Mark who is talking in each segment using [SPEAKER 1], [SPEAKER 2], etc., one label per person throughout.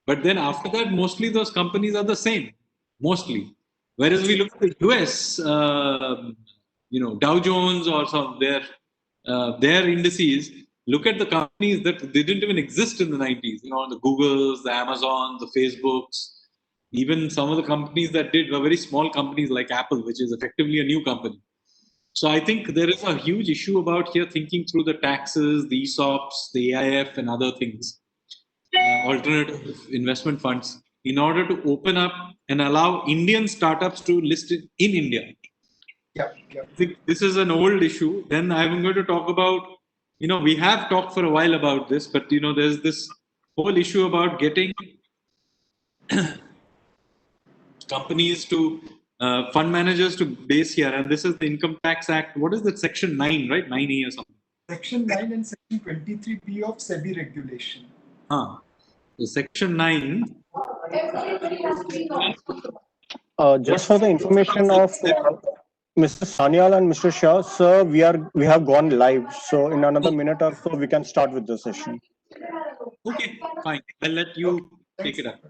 [SPEAKER 1] But then after that, mostly those companies are the same, mostly. Whereas we look at the US, Dow Jones or some their indices, look at the companies that they didn't even exist in the 90s, the Googles, the Amazons, the Facebooks, even some of the companies that were very small companies like Apple, which is effectively a new company. So I think there is a huge issue about here thinking through the taxes, the ESOPs, the AIF and other things, alternative investment funds, in order to open up and allow Indian startups to list it in India.
[SPEAKER 2] Yeah.
[SPEAKER 1] I think this is an old issue. Then I'm going to talk about, we have talked for a while about this, but, there's this whole issue about getting companies to fund managers to base here. And this is the Income Tax Act. What is that? Section 9, right? 9A or something.
[SPEAKER 2] Section 9 and Section 23B of SEBI regulation.
[SPEAKER 1] So Section 9.
[SPEAKER 3] Just for the information of Mr. Sanyal and Mr. Shah, sir, we have gone live. So in another minute or so, we can start with the session.
[SPEAKER 1] Okay, fine. I'll let you take it up.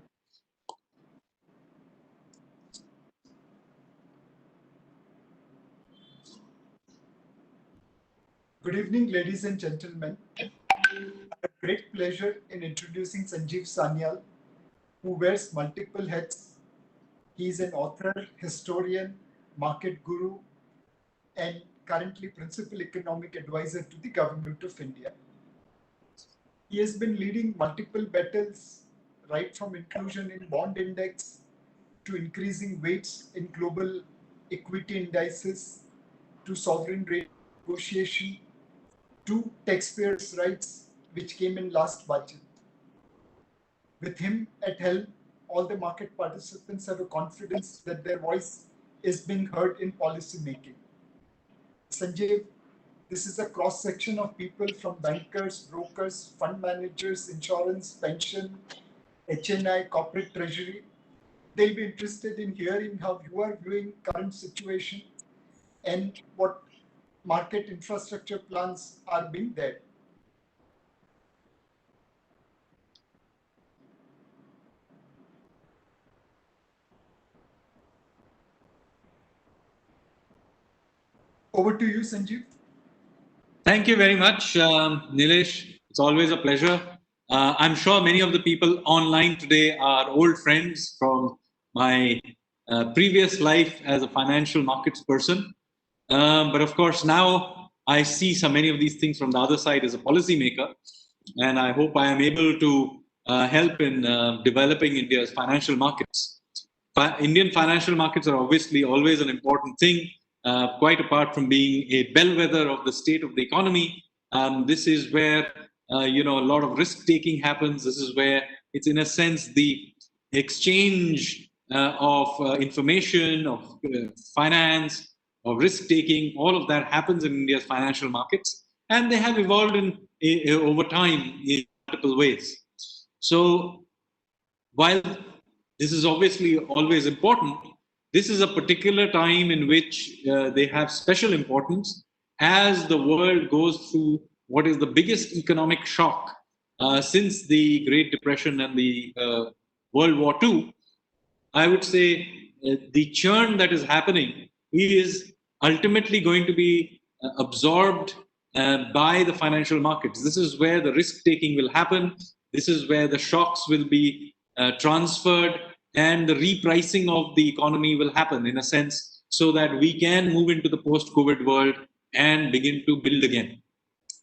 [SPEAKER 2] Good evening, ladies and gentlemen. I have great pleasure in introducing Sanjeev Sanyal, who wears multiple hats. He is an author, historian, market guru, and currently principal economic advisor to the Government of India. He has been leading multiple battles, right from inclusion in bond index to increasing weights in global equity indices to sovereign rate negotiation to taxpayers' rights, which came in last budget. With him at helm, all the market participants have a confidence that their voice is being heard in policy making. Sanjeev, this is a cross-section of people from bankers, brokers, fund managers, insurance, pension, HNI, corporate treasury. They'll be interested in hearing how you are viewing current situation and what market infrastructure plans are being there. Over to you, Sanjeev.
[SPEAKER 1] Thank you very much, Nilesh. It's always a pleasure. I'm sure many of the people online today are old friends from my previous life as a financial markets person. But of course, now I see so many of these things from the other side as a policymaker. And I hope I am able to help in developing India's financial markets. Indian financial markets are obviously always an important thing. Quite apart from being a bellwether of the state of the economy, this is where a lot of risk taking happens. This is where it's in a sense the exchange of information, of finance, of risk taking. All of that happens in India's financial markets, and they have evolved over time in multiple ways. So while this is obviously always important, this is a particular time in which they have special importance as the world goes through what is the biggest economic shock since the Great Depression and the World War II. I would say the churn that is happening is ultimately going to be absorbed by the financial markets. This is where the risk-taking will happen. This is where the shocks will be transferred, and the repricing of the economy will happen in a sense so that we can move into the post-COVID world and begin to build again.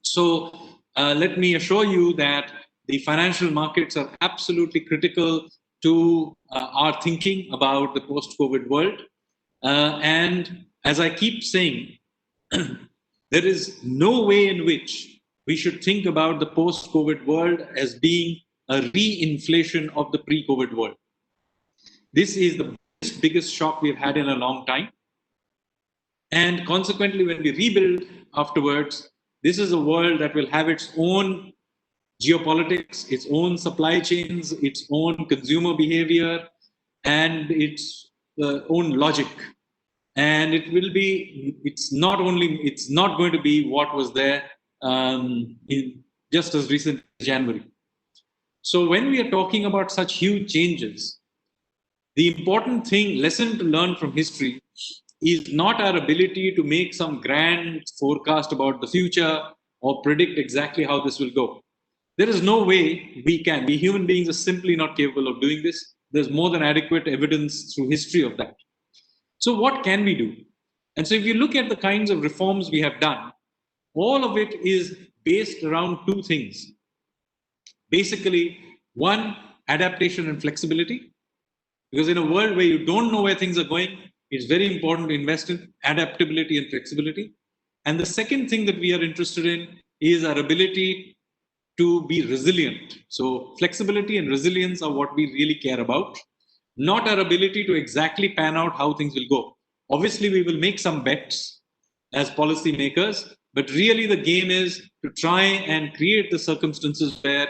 [SPEAKER 1] So let me assure you that the financial markets are absolutely critical to our thinking about the post-COVID world. And as I keep saying, there is no way in which we should think about the post-COVID world as being a re-inflation of the pre-COVID world. This is the biggest shock we've had in a long time. And consequently, when we rebuild afterwards, this is a world that will have its own geopolitics, its own supply chains, its own consumer behavior, and its own logic. And it will be, it's not going to be what was there in just as recent as January. So when we are talking about such huge changes, the important lesson to learn from history is not our ability to make some grand forecast about the future or predict exactly how this will go. There is no way we can. We human beings are simply not capable of doing this. There's more than adequate evidence through history of that. So what can we do? And so if you look at the kinds of reforms we have done, all of it is based around two things. Basically, one, adaptation and flexibility. Because in a world where you don't know where things are going, it's very important to invest in adaptability and flexibility. And the second thing that we are interested in is our ability to be resilient. So flexibility and resilience are what we really care about, not our ability to exactly pan out how things will go. Obviously, we will make some bets as policymakers, but really the game is to try and create the circumstances where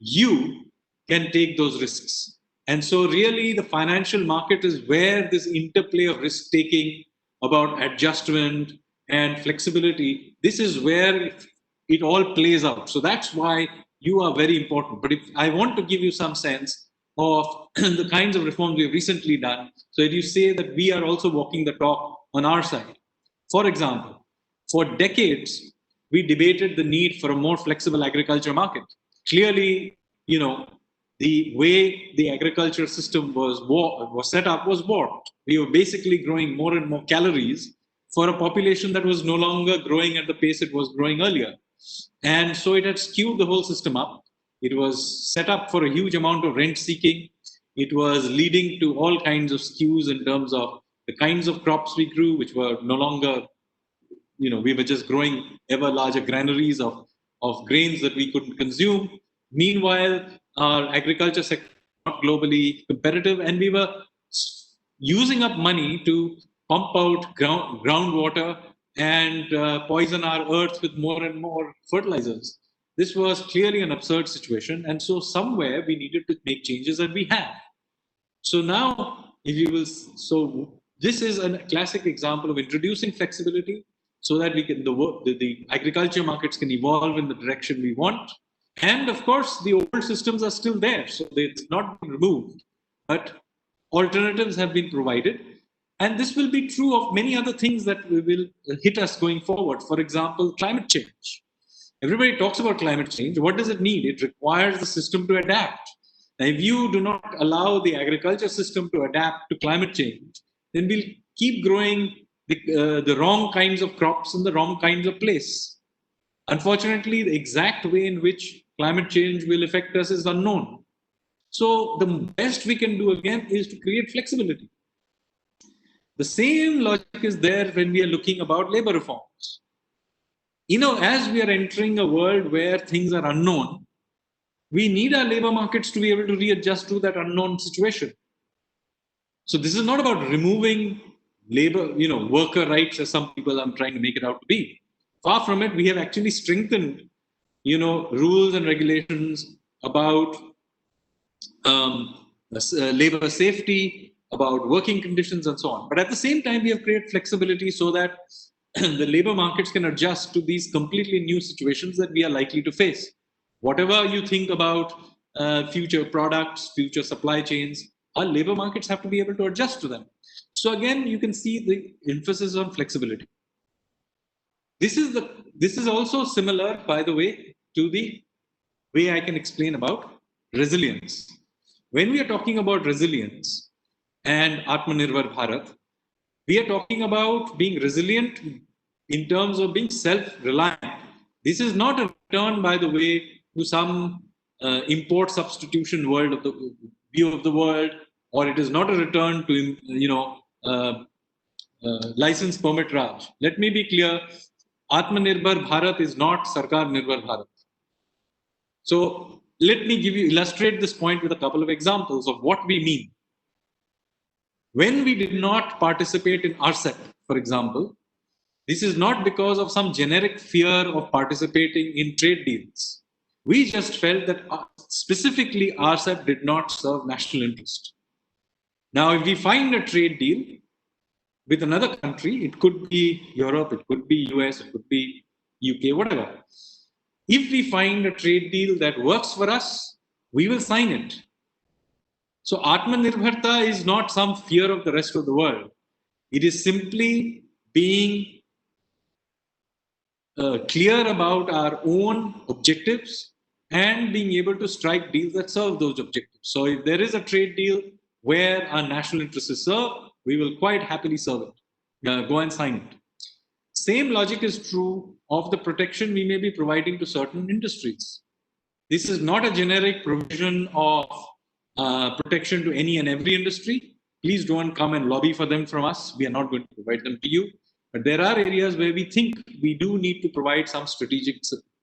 [SPEAKER 1] you can take those risks. And so really the financial market is where this interplay of risk taking about adjustment and flexibility, this is where it all plays out. So that's why you are very important. But if I want to give you some sense of the kinds of reforms we have recently done, so that you say that we are also walking the talk on our side. For example, for decades, we debated the need for a more flexible agriculture market. Clearly, the way the agriculture system was set up was warped. We were basically growing more and more calories for a population that was no longer growing at the pace it was growing earlier. And so it had skewed the whole system up. It was set up for a huge amount of rent seeking. It was leading to all kinds of skews in terms of the kinds of crops we grew, which were no longer, we were just growing ever larger granaries of grains that we couldn't consume. Meanwhile, our agriculture sector was not globally competitive, and we were using up money to pump out groundwater and poison our earth with more and more fertilizers. This was clearly an absurd situation, and so somewhere we needed to make changes, and we have. So now, if you will, so this is a classic example of introducing flexibility so that we can the agriculture markets can evolve in the direction we want. And of course, the old systems are still there, so it's not been removed, but alternatives have been provided. And this will be true of many other things that will hit us going forward. For example, climate change. Everybody talks about climate change. What does it need? It requires the system to adapt. Now, if you do not allow the agriculture system to adapt to climate change, then we'll keep growing the wrong kinds of crops in the wrong kinds of place. Unfortunately, the exact way in which climate change will affect us is unknown. So the best we can do again is to create flexibility. The same logic is there when we are looking about labor reforms. As we are entering a world where things are unknown, we need our labor markets to be able to readjust to that unknown situation. So this is not about removing labor, worker rights as some people are trying to make it out to be. Far from it, we have actually strengthened, rules and regulations about labor safety, about working conditions and so on. But at the same time, we have created flexibility so that the labor markets can adjust to these completely new situations that we are likely to face. Whatever you think about future products, future supply chains, our labor markets have to be able to adjust to them. So again, you can see the emphasis on flexibility. This is also similar, by the way, to the way I can explain about resilience. When we are talking about resilience and Atmanirbhar Bharat, we are talking about being resilient in terms of being self-reliant. This is not a return, by the way, to some import substitution world of the view of the world, or it is not a return to license permit Raj. Let me be clear: Atmanirbhar Bharat is not Sarkar Nirbhar Bharat. So let me illustrate this point with a couple of examples of what we mean. When we did not participate in RCEP, for example, this is not because of some generic fear of participating in trade deals. We just felt that specifically RCEP did not serve national interest. Now, if we find a trade deal with another country, it could be Europe, it could be US, it could be UK, whatever. If we find a trade deal that works for us, we will sign it. So Atmanirbharta is not some fear of the rest of the world. It is simply being clear about our own objectives and being able to strike deals that serve those objectives. So if there is a trade deal where our national interests is served, we will quite happily serve it, go and sign it. Same logic is true of the protection we may be providing to certain industries. This is not a generic provision of protection to any and every industry. Please don't come and lobby for them from us. We are not going to provide them to you. But there are areas where we think we do need to provide some strategic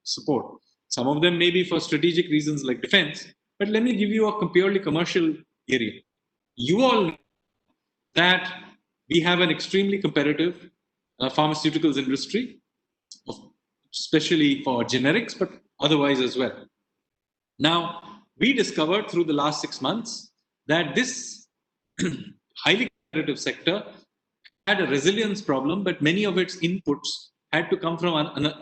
[SPEAKER 1] support. Some of them may be for strategic reasons like defense. But let me give you a purely commercial area. You all know that we have an extremely competitive pharmaceuticals industry, especially for generics, but otherwise as well. Now, we discovered through the last 6 months that this highly competitive sector had a resilience problem, but many of its inputs had to come from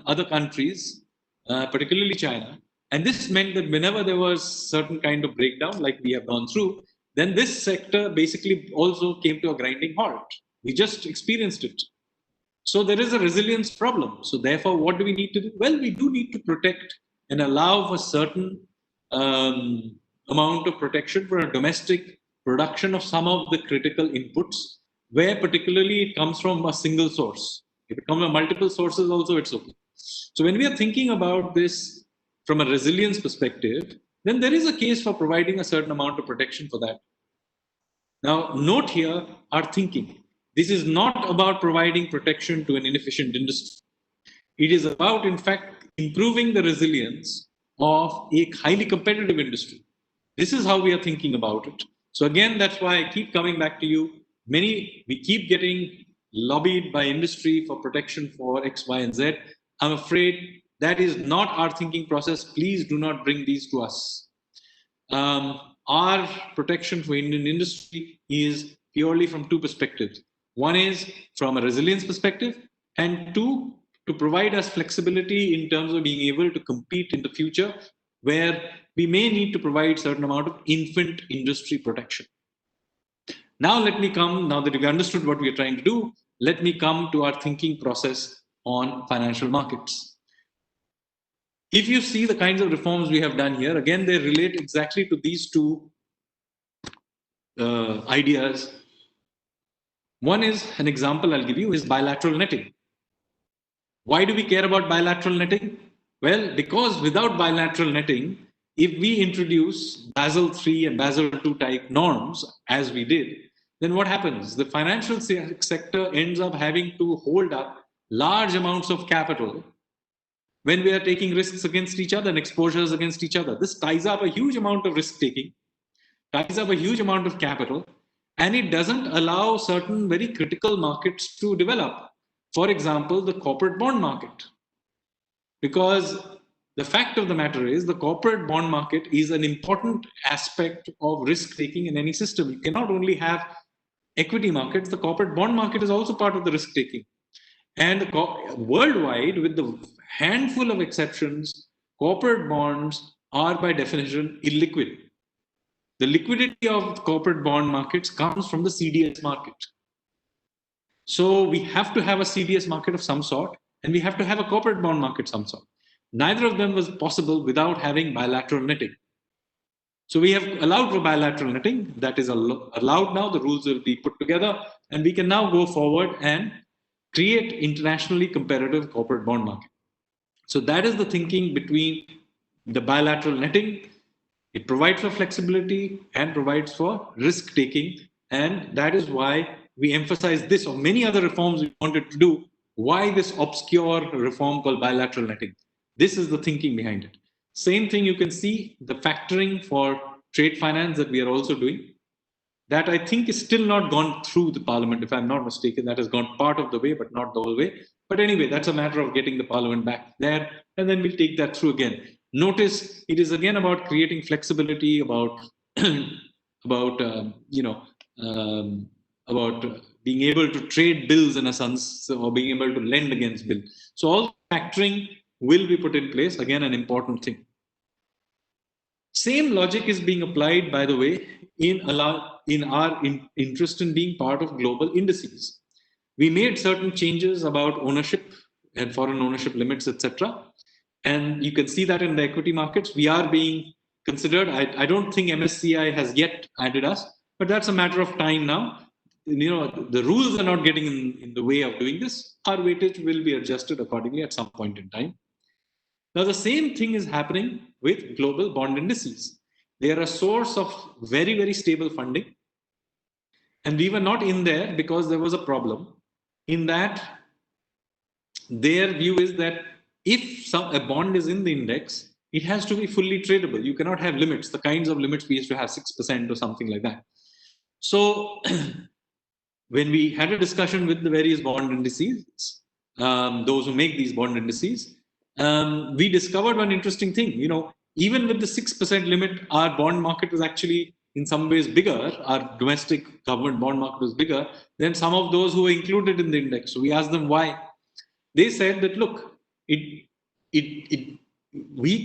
[SPEAKER 1] other countries, particularly China. And this meant that whenever there was certain kind of breakdown, like we have gone through, then this sector basically also came to a grinding halt. We just experienced it. So there is a resilience problem. So therefore, what do we need to do? Well, we do need to protect and allow for certain amount of protection for a domestic production of some of the critical inputs, where particularly it comes from a single source. If it comes from multiple sources also, it's okay. So when we are thinking about this from a resilience perspective, then there is a case for providing a certain amount of protection for that. Now, note here our thinking. This is not about providing protection to an inefficient industry. It is about, in fact, improving the resilience of a highly competitive industry. This is how we are thinking about it. So again, that's why I keep coming back to you. We keep getting lobbied by industry for protection for X, Y, and Z. I'm afraid that is not our thinking process. Please do not bring these to us. Our protection for Indian industry is purely from two perspectives. One is from a resilience perspective, and two, to provide us flexibility in terms of being able to compete in the future, where we may need to provide certain amount of infant industry protection. Now let me come, now that you've understood what we are trying to do, let me come to our thinking process on financial markets. If you see the kinds of reforms we have done here, again, they relate exactly to these two ideas. One is, an example I'll give you is bilateral netting. Why do we care about bilateral netting? Well, because without bilateral netting, if we introduce Basel III and Basel II type norms, as we did, then what happens? The financial sector ends up having to hold up large amounts of capital when we are taking risks against each other and exposures against each other. This ties up a huge amount of risk taking, ties up a huge amount of capital, and it doesn't allow certain very critical markets to develop. For example, the corporate bond market. Because the fact of the matter is the corporate bond market is an important aspect of risk taking in any system. You cannot only have equity markets, the corporate bond market is also part of the risk taking. And worldwide, with the handful of exceptions, corporate bonds are by definition illiquid. The liquidity of corporate bond markets comes from the CDS market. So we have to have a CDS market of some sort, and we have to have a corporate bond market of some sort. Neither of them was possible without having bilateral netting. So we have allowed for bilateral netting. That is allowed now. The rules will be put together, and we can now go forward and create internationally competitive corporate bond market. So that is the thinking between the bilateral netting. It provides for flexibility and provides for risk taking. And that is why we emphasize this or many other reforms we wanted to do. Why this obscure reform called bilateral netting? This is the thinking behind it. Same thing you can see the factoring for trade finance that we are also doing. That I think is still not gone through the parliament, if I'm not mistaken. That has gone part of the way, but not the whole way. But anyway, that's a matter of getting the parliament back there, and then we'll take that through again. Notice it is again about creating flexibility, about being able to trade bills in a sense, or being able to lend against bill. So all factoring will be put in place. Again, an important thing. Same logic is being applied, by the way, in our interest in being part of global indices. We made certain changes about ownership and foreign ownership limits, etc. And you can see that in the equity markets. We are being considered. I don't think MSCI has yet added us, but that's a matter of time now. The rules are not getting in the way of doing this. Our weightage will be adjusted accordingly at some point in time. Now, the same thing is happening with global bond indices. They are a source of very, very stable funding. And we were not in there because there was a problem in that their view is that if a bond is in the index, it has to be fully tradable. You cannot have limits, the kinds of limits we used to have 6% or something like that. So when we had a discussion with the various bond indices, those who make these bond indices, we discovered one interesting thing. Even with the 6% limit, our bond market was actually in some ways bigger. Our domestic government bond market was bigger than some of those who were included in the index. So we asked them why. They said that, look, we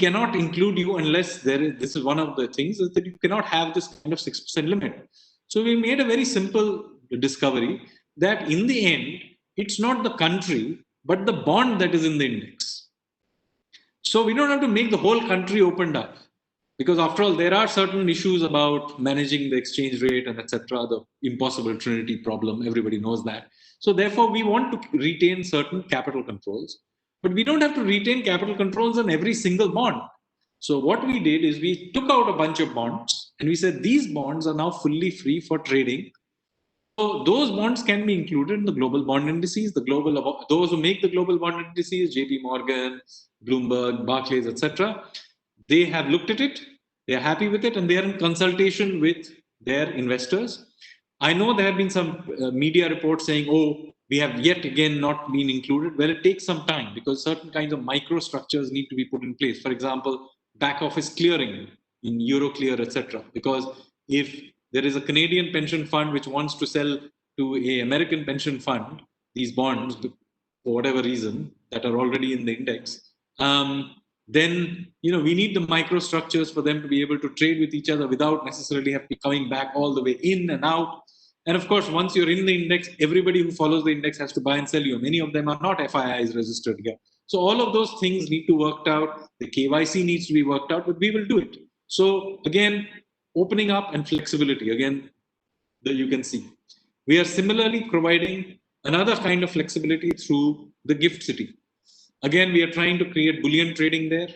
[SPEAKER 1] cannot include you unless this is one of the things, is that you cannot have this kind of 6% limit. So we made a very simple discovery that in the end, it's not the country, but the bond that is in the index. So we don't have to make the whole country opened up, because after all, there are certain issues about managing the exchange rate and etc. The impossible trinity problem, everybody knows that. So therefore, we want to retain certain capital controls, but we don't have to retain capital controls on every single bond. So what we did is we took out a bunch of bonds and we said these bonds are now fully free for trading. So those bonds can be included in the global bond indices, those who make the global bond indices, JP Morgan, Bloomberg, Barclays, etc. They have looked at it, they are happy with it, and they are in consultation with their investors. I know there have been some media reports saying, oh, we have yet again not been included. Well, it takes some time because certain kinds of microstructures need to be put in place. For example, back office clearing in Euroclear, etc. Because if there is a Canadian pension fund which wants to sell to an American pension fund these bonds for whatever reason that are already in the index, then we need the microstructures for them to be able to trade with each other without necessarily have to be coming back all the way in and out. And of course, once you're in the index, everybody who follows the index has to buy and sell you. Many of them are not FIIs registered here. So all of those things need to be worked out. The KYC needs to be worked out, but we will do it. So again, opening up and flexibility, again, you can see. We are similarly providing another kind of flexibility through the gift city. Again, we are trying to create bullion trading there.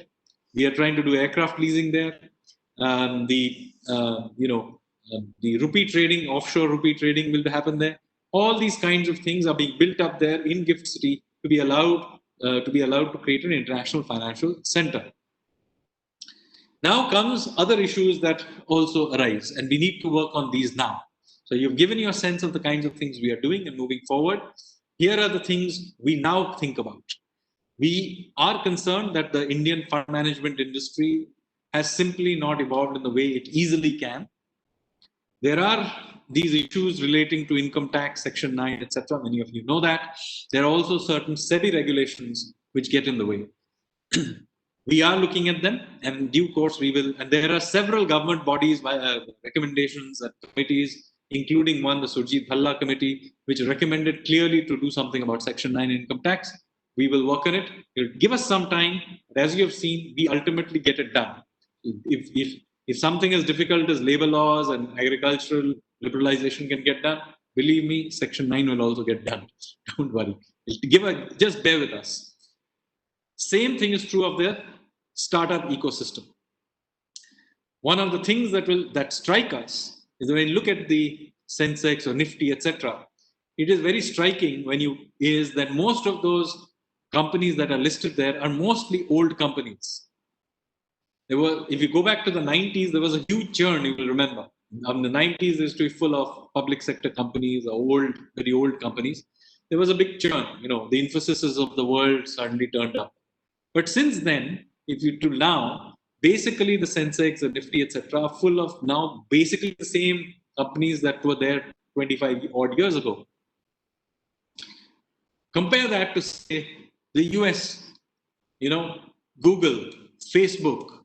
[SPEAKER 1] We are trying to do aircraft leasing there. The rupee trading, offshore rupee trading will happen there. All these kinds of things are being built up there in Gift City to be allowed to create an international financial center. Now comes other issues that also arise, and we need to work on these now. So you've given you a sense of the kinds of things we are doing and moving forward. Here are the things we now think about. We are concerned that the Indian fund management industry has simply not evolved in the way it easily can. There are these issues relating to income tax, Section 9, etc. Many of you know that. There are also certain SEBI regulations which get in the way. We are looking at them, and in due course we will. And there are several government bodies, recommendations and committees, including one, the Surjit Bhalla Committee, which recommended clearly to do something about Section 9 income tax. We will work on it. It'll give us some time, but as you have seen, we ultimately get it done. If something as difficult as labor laws and agricultural liberalization can get done, believe me, Section 9 will also get done. Don't worry. Just bear with us. Same thing is true of the startup ecosystem. One of the things that strike us is when you look at the Sensex or Nifty, etc. It is very striking is that most of those companies that are listed there are mostly old companies. If you go back to the 90s, there was a huge churn, you will remember. In the 90s, there used to be full of public sector companies, very old companies. There was a big churn, the Infosys of the world suddenly turned up. But since then, till now, basically the Sensex, the Nifty, etc., are full of now basically the same companies that were there 25 odd years ago. Compare that to, say, the US, Google, Facebook,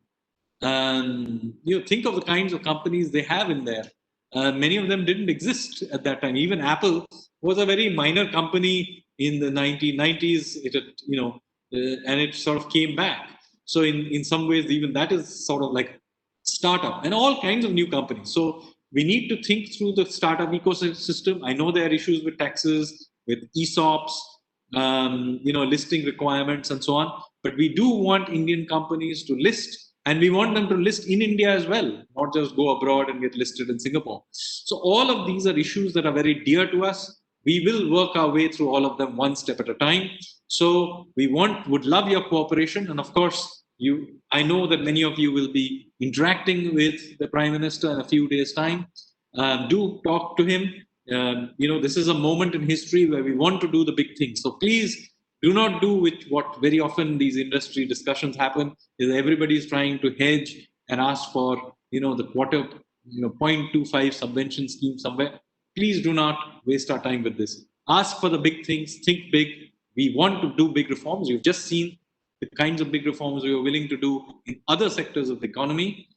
[SPEAKER 1] Think of the kinds of companies they have in there. Many of them didn't exist at that time. Even Apple was a very minor company in the 1990s. And it sort of came back. So in some ways, even that is sort of like startup and all kinds of new companies. So we need to think through the startup ecosystem. I know there are issues with taxes, with ESOPs, listing requirements and so on. But we do want Indian companies to list, and we want them to list in India as well, not just go abroad and get listed in Singapore. So all of these are issues that are very dear to us. We will work our way through all of them one step at a time. So we would love your cooperation. And of course, I know that many of you will be interacting with the Prime Minister in a few days' time. Do talk to him. This is a moment in history where we want to do the big things. So please do not do with what very often these industry discussions happen, is everybody is trying to hedge and ask for, the quarter, 0.25 subvention scheme somewhere. Please do not waste our time with this. Ask for the big things, think big. We want to do big reforms. You've just seen the kinds of big reforms we are willing to do in other sectors of the economy.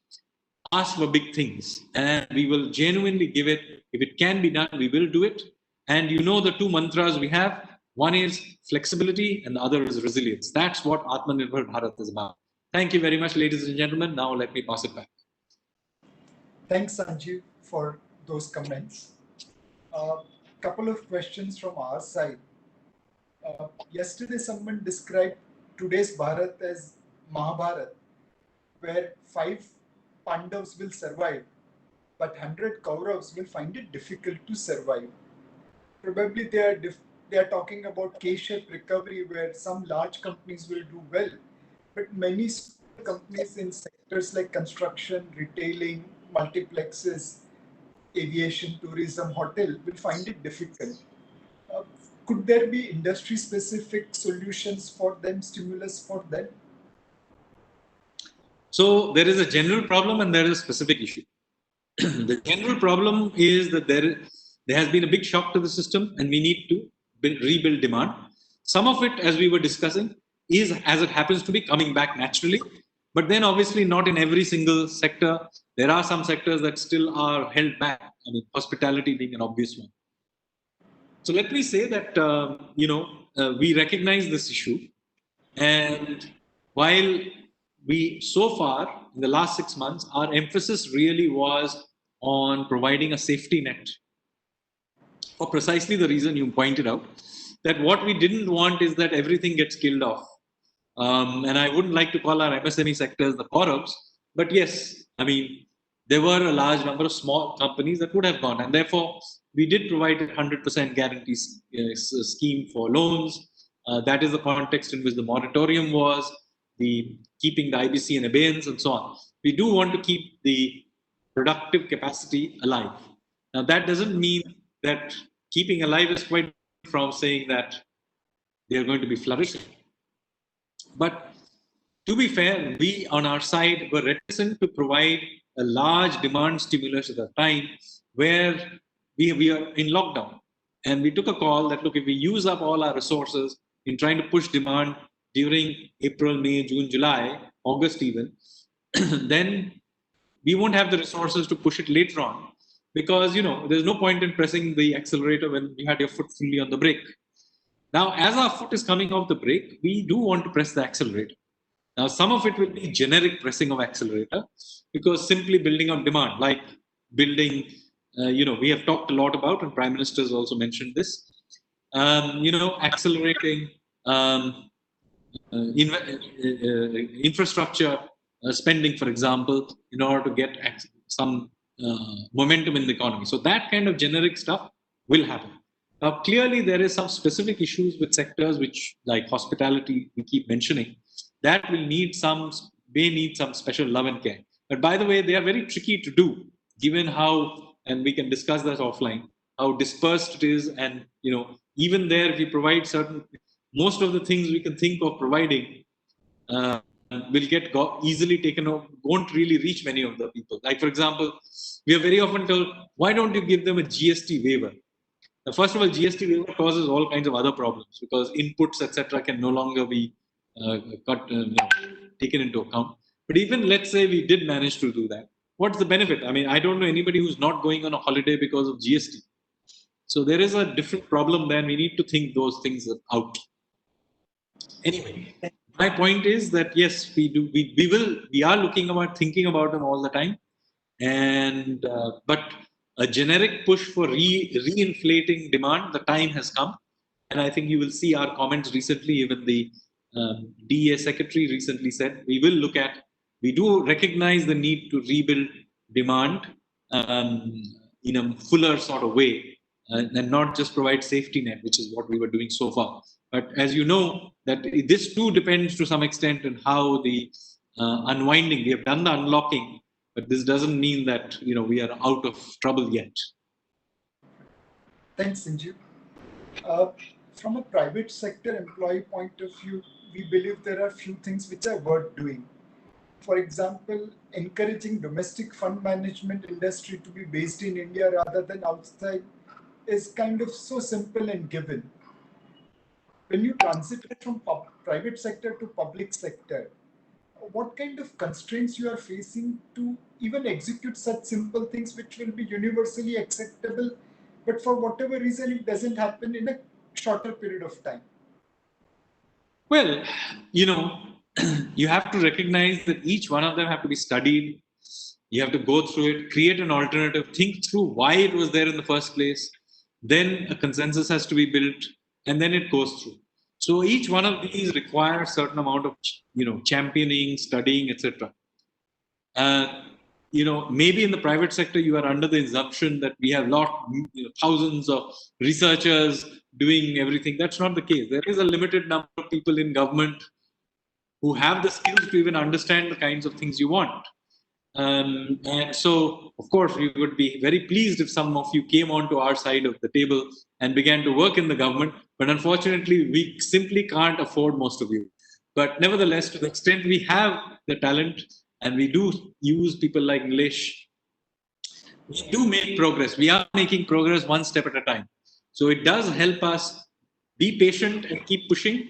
[SPEAKER 1] Ask for big things, and we will genuinely give it. If it can be done, we will do it. And the two mantras we have. One is flexibility and the other is resilience. That's what Atmanirbhar Bharat is about. Thank you very much, ladies and gentlemen. Now let me pass it back.
[SPEAKER 2] Thanks, Sanjeev, for those comments. Couple of questions from our side. Yesterday, someone described today's Bharat as Mahabharat, where 5 Pandavas will survive, but 100 Kauravas will find it difficult to survive. Probably they are talking about K-shaped recovery, where some large companies will do well, but many companies in sectors like construction, retailing, multiplexes, aviation, tourism, hotel will find it difficult. Could there be industry-specific solutions for them, stimulus for them?
[SPEAKER 1] So there is a general problem and there is a specific issue. The general problem is that there has been a big shock to the system and we need to rebuild demand. Some of it, as we were discussing, is, as it happens to be, coming back naturally. But then obviously not in every single sector. There are some sectors that still are held back. I mean, hospitality being an obvious one. So let me say that, we recognize this issue. And while so far, in the last 6 months, our emphasis really was on providing a safety net for precisely the reason you pointed out, that what we didn't want is that everything gets killed off. And I wouldn't like to call our MSME sectors the Kauravas, but yes, I mean, there were a large number of small companies that would have gone, and therefore we did provide a 100% guarantee scheme for loans. That is the context in which the moratorium was, the keeping the IBC in abeyance and so on. We do want to keep the productive capacity alive. Now, that doesn't mean that keeping alive is quite different from saying that they are going to be flourishing. But to be fair, we on our side were reticent to provide a large demand stimulus at a time where we are in lockdown. And we took a call that, look, if we use up all our resources in trying to push demand during April, May, June, July, August even, then we won't have the resources to push it later on, because there's no point in pressing the accelerator when you had your foot fully on the brake. Now, as our foot is coming off the brake, we do want to press the accelerator. Now, some of it will be generic pressing of accelerator, because simply building up demand, like building, we have talked a lot about, and Prime Minister has also mentioned this, accelerating infrastructure spending, for example, in order to get some momentum in the economy. So that kind of generic stuff will happen. Now, clearly, there is some specific issues with sectors which, like hospitality, we keep mentioning, that may need some special love and care. But by the way, they are very tricky to do, given how, and we can discuss that offline, how dispersed it is. And, even there, if you provide most of the things we can think of providing will get easily taken off, won't really reach many of the people. Like, for example, we are very often told, why don't you give them a GST waiver? Now, first of all, GST waiver causes all kinds of other problems, because inputs, etc., can no longer be taken into account. But even let's say we did manage to do that, what's the benefit? I mean, I don't know anybody who's not going on a holiday because of GST. So there is a different problem there, and we need to think those things out. Anyway, my point is that yes, we are thinking about them all the time, and but a generic push for reinflating demand, the time has come, and I think you will see our comments recently. Even the DEA secretary recently said we do recognize the need to rebuild demand in a fuller sort of way, and not just provide safety net, which is what we were doing so far. But as you know, that this too depends to some extent on how the unwinding. We have done the unlocking, but this doesn't mean that we are out of trouble yet.
[SPEAKER 2] Thanks, Sanjeev. From a private sector employee point of view, we believe there are few things which are worth doing. For example, encouraging domestic fund management industry to be based in India rather than outside is kind of so simple and given. When you transited from private sector to public sector, what kind of constraints you are facing to even execute such simple things which will be universally acceptable, but for whatever reason it doesn't happen in a shorter period of time?
[SPEAKER 1] Well, you have to recognize that each one of them have to be studied. You have to go through it, create an alternative, think through why it was there in the first place. Then a consensus has to be built, and then it goes through. So each one of these requires certain amount of championing, studying, etc. Maybe in the private sector you are under the assumption that we have thousands of researchers doing everything. That's not the case. There is a limited number of people in government who have the skills to even understand the kinds of things you want. And so, of course, we would be very pleased if some of you came onto our side of the table and began to work in the government. But unfortunately, we simply can't afford most of you. But nevertheless, to the extent we have the talent and we do use people like Nilesh, we do make progress. We are making progress one step at a time. So it does help us be patient and keep pushing.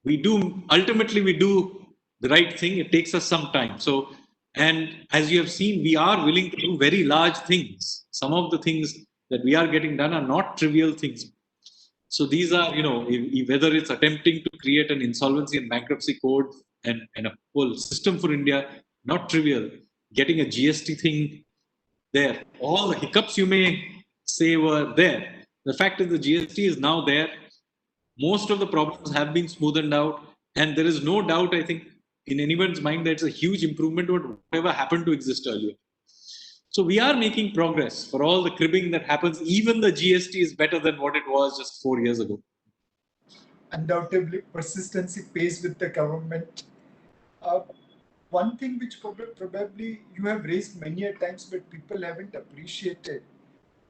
[SPEAKER 1] Ultimately, we do the right thing. It takes us some time. So, and as you have seen, we are willing to do very large things. Some of the things that we are getting done are not trivial things. So these are, whether it's attempting to create an insolvency and bankruptcy code and a whole system for India, not trivial. Getting a GST thing there. All the hiccups you may say were there. The fact is the GST is now there. Most of the problems have been smoothened out. And there is no doubt, I think, in anyone's mind that it's a huge improvement over whatever happened to exist earlier. So we are making progress. For all the cribbing that happens, even the GST is better than what it was just 4 years ago.
[SPEAKER 2] Undoubtedly, persistency pays with the government. One thing which probably you have raised many a times, but people haven't appreciated,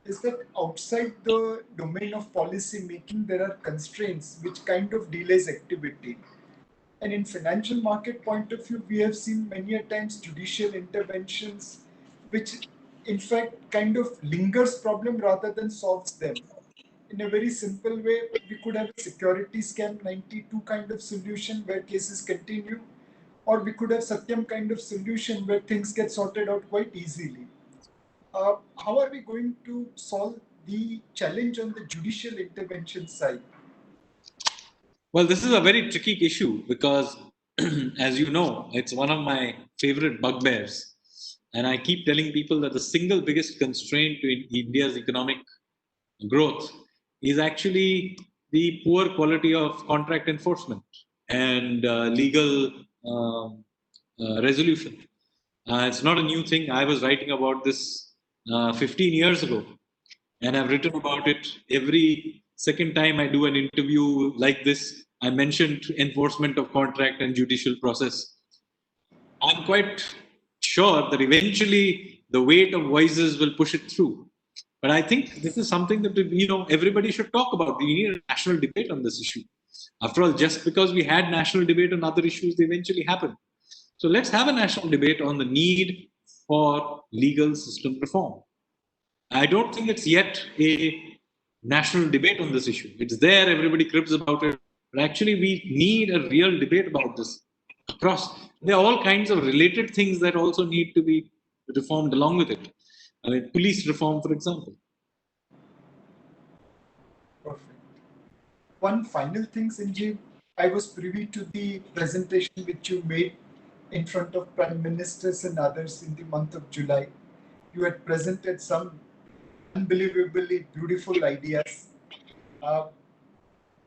[SPEAKER 2] is that outside the domain of policy making, there are constraints which kind of delays activity. And in financial market point of view, we have seen many a times judicial interventions, which in fact kind of lingers problem rather than solves them. In a very simple way, we could have a security scam 92 kind of solution where cases continue, or we could have Satyam kind of solution where things get sorted out quite easily. How are we going to solve the challenge on the judicial intervention side?
[SPEAKER 1] Well, this is a very tricky issue because, as you know, it's one of my favorite bugbears. And I keep telling people that the single biggest constraint to India's economic growth is actually the poor quality of contract enforcement and legal resolution. It's not a new thing. I was writing about this 15 years ago, and I've written about it every second time I do an interview like this. I mentioned enforcement of contract and judicial process. I'm quite sure that eventually the weight of voices will push it through. But I think this is something that everybody should talk about. We need a national debate on this issue. After all, just because we had national debate on other issues, they eventually happen. So let's have a national debate on the need for legal system reform. I don't think it's yet a national debate on this issue. It's there, everybody cribs about it. But actually, we need a real debate about this across. there are all kinds of related things that also need to be reformed along with it. I mean, police reform, for example.
[SPEAKER 2] Perfect. One final thing, Sanjeev, I was privy to the presentation which you made in front of prime ministers and others in the month of July. You had presented some unbelievably beautiful ideas. Uh,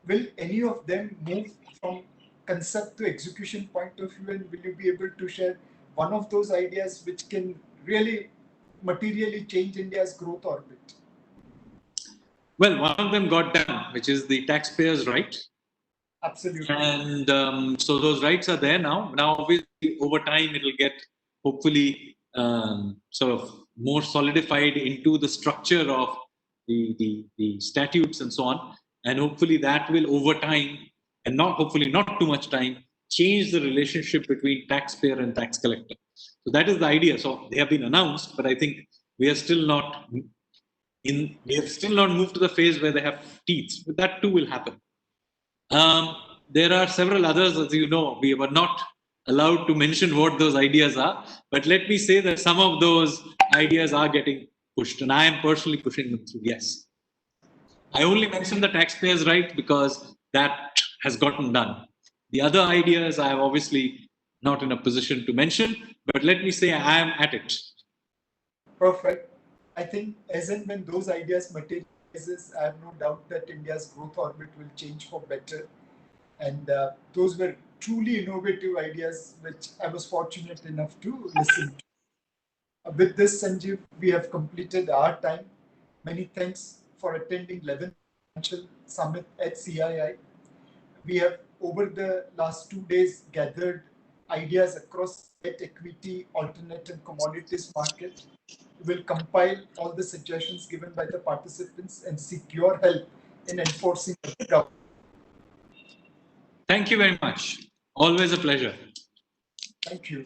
[SPEAKER 2] will any of them move from concept to execution point of view, and will you be able to share one of those ideas which can really materially change India's growth orbit?
[SPEAKER 1] Well, one of them got done, which is the taxpayer's right.
[SPEAKER 2] Absolutely.
[SPEAKER 1] And so those rights are there now. Now, obviously, over time, it will get hopefully sort of more solidified into the structure of the statutes and so on. And hopefully, that will over time, and not hopefully not too much time, change the relationship between taxpayer and tax collector. So that is the idea. So they have been announced, but I think we are still not we have still not moved to the phase where they have teeth. But that too will happen. There are several others, as you know, we were not allowed to mention what those ideas are. But let me say that some of those ideas are getting pushed, and I am personally pushing them through. Yes. I only mentioned the taxpayers' right because that has gotten done. The other ideas I am obviously not in a position to mention, but let me say I am at it.
[SPEAKER 2] Perfect. I think as and when those ideas materializes, I have no doubt that India's growth orbit will change for better. And those were truly innovative ideas, which I was fortunate enough to listen to. With this, Sanjeev, we have completed our time. Many thanks for attending 11th Financial Summit at CII. We have, over the last 2 days, gathered ideas across debt, equity, alternate and commodities market. We will compile all the suggestions given by the participants and seek your help in enforcing the government.
[SPEAKER 1] Thank you very much. Always a pleasure.
[SPEAKER 2] Thank you.